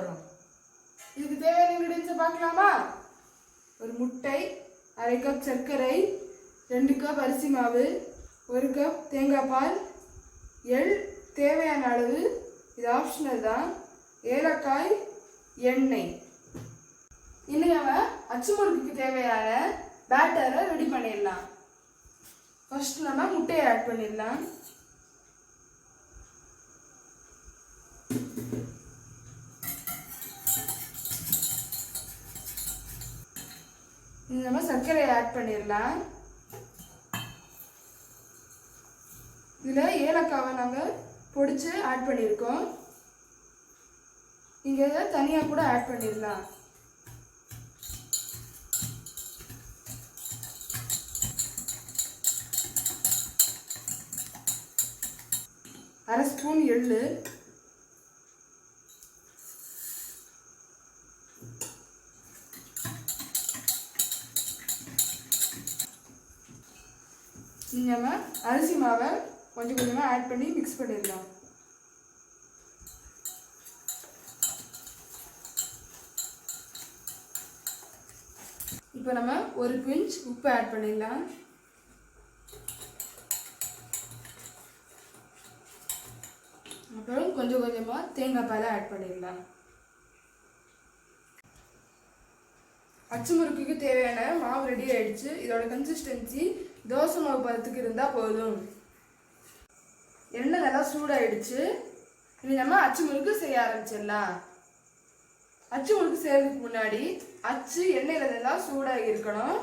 போடுறோம். இதுக்கு தேவையான இன்கிரீடியன்ஸை பார்க்கலாமா? ஒரு முட்டை, 1/2 கப் சர்க்கரை, 2 கப் அரிசி மாவு, 1 கப் தேங்காய் பால், எள் தேவையான அளவு, இது ஆப்ஷனல் தான், ஏலக்காய், எண்ணெய். இன்னைக்கு நம்ம அச்சு முறுக்குக்கு தேவையான பேட்டரை ரெடி பண்ணிடலாம். ஃபர்ஸ்ட் நம்ம முட்டையை ஆட் பண்ணிடலாம். நம்ம சர்க்கரையை ஆட் பண்ணிடலாம். இதில் ஏலக்காவை நாங்கள் பொடிச்சு ஆட் பண்ணியிருக்கோம். நீங்கள் இதை தனியாக கூட ஆட் பண்ணிடலாம். அரை ஸ்பூன் எள்ளு, நம்ம அரிசி மாவை கொஞ்சம் கொஞ்சமாக ஆட் பண்ணி மிக்ஸ் பண்ணிடலாம். இப்போ நம்ம ஒரு பிஞ்ச் உப்பு ஆட் பண்ணிடலாம். அப்புறம் கொஞ்சம் கொஞ்சமாக தேங்காய் பாலை ஆட் பண்ணிடலாம். அச்சு முறுக்குக்கு தேவையான மாவு ரெடி ஆயிடுச்சு. இதோட கன்சிஸ்டன்சி தோசை மாவு பதத்துக்கு இருந்தால் போதும். எண்ணெய் நல்லா சூடாயிடுச்சு. இனி நம்ம அச்சு முறுக்கு செய்ய ஆரம்பிச்சிடலாம். அச்சு முறுக்கு செய்யறதுக்கு முன்னாடி அச்சு எண்ணெயில் நல்லா சூடாகி இருக்கணும்.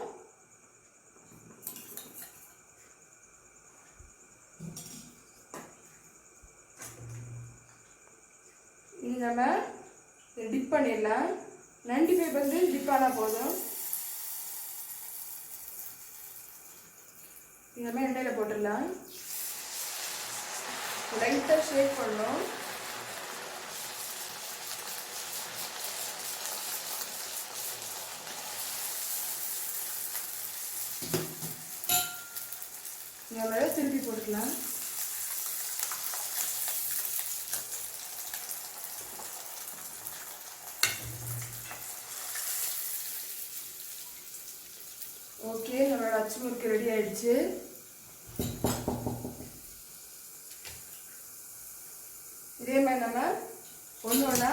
இனி நம்ம டிப் பண்ணிடலாம். 95% டிப் ஆனால் போதும். நம்ம எண்ணெயில் போட்டுடலாம். லைட்டாக ஷேக் பண்ணணும். நம்ம திருப்பி போட்டுக்கலாம். ஓகே, நம்மளோட அச்சு முறுக்கு ரெடி ஆயிடுச்சு. இதே மாதிரி நம்ம ஒன்று ஒன்றா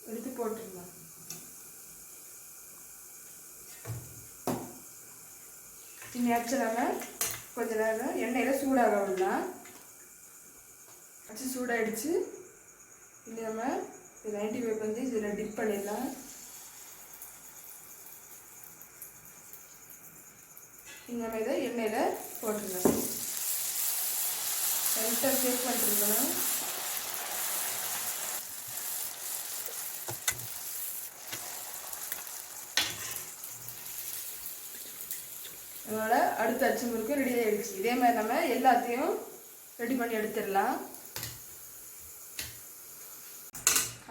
எடுத்து போட்டுடலாம். இனி அச்சு நம்ம கொஞ்ச நேரம் எண்ணெயில் சூடாக விடலாம். அச்சு சூடாகிடுச்சு. இனி நம்ம 95% இதில் டிப் பண்ணிடலாம். நம்ம இதை எண்ணெயில் போட்டுடலாம். லைட்டாக ஷேக் பண்ணிருக்கணும். அதோட அடுத்த அச்சு முறுக்கு ரெடி ஆகிடுச்சு. இதே மாதிரி நம்ம எல்லாத்தையும் ரெடி பண்ணி எடுத்துடலாம்.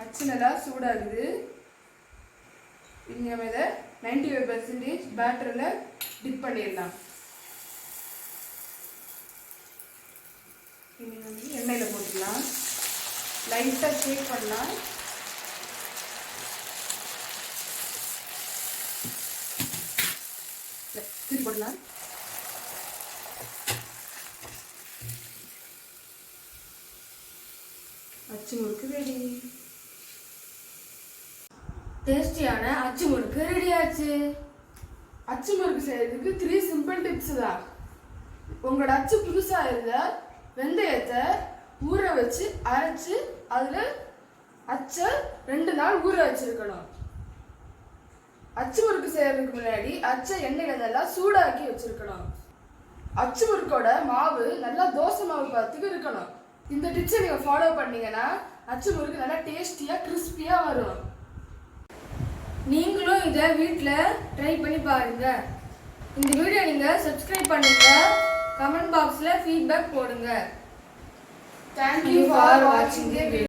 அச்சு நல்லா சூடாகுது. இனி நம்ம இதை 95% பேட்டரில் டிப் பண்ணிடலாம். இனி வந்து எண்ணெயில் போட்டுக்கலாம். லைட்டாக ஷேக் பண்ணலாம். திருப்பி போடலாம். அச்சு முறுக்கு ரெடி. டேஸ்டியான அச்சு முறுக்கு ரெடி ஆச்சு. அச்சு முறுக்கு செய்யறதுக்கு 3 சிம்பிள் டிப்ஸ் தான். உங்களோட அச்சு புதுசா இருந்தா வெந்தயத்தை ஊற வச்சு அரைச்சு அதுல அச்சை 2 நாள் ஊற வச்சிருக்கணும். அச்சு முறுக்கு செய்யறதுக்கு முன்னாடி அச்சை எண்ணெயில நல்லா சூடாக்கி வச்சிருக்கணும். அச்சு முறுக்கோட மாவு நல்லா தோசை மாவு பார்த்துக்கு இருக்கணும். இந்த டிப்ஸை நீங்க ஃபாலோ பண்ணீங்கன்னா அச்சு முறுக்கு நல்லா டேஸ்டியா கிறிஸ்பியா வரும். நீங்களும் இதை வீட்டில் ட்ரை பண்ணி பாருங்க. இந்த வீடியோ நீங்கள் சப்ஸ்கிரைப் பண்ணுங்க. கமெண்ட் பாக்ஸில் ஃபீட்பேக் போடுங்க. Thank you for watching the video.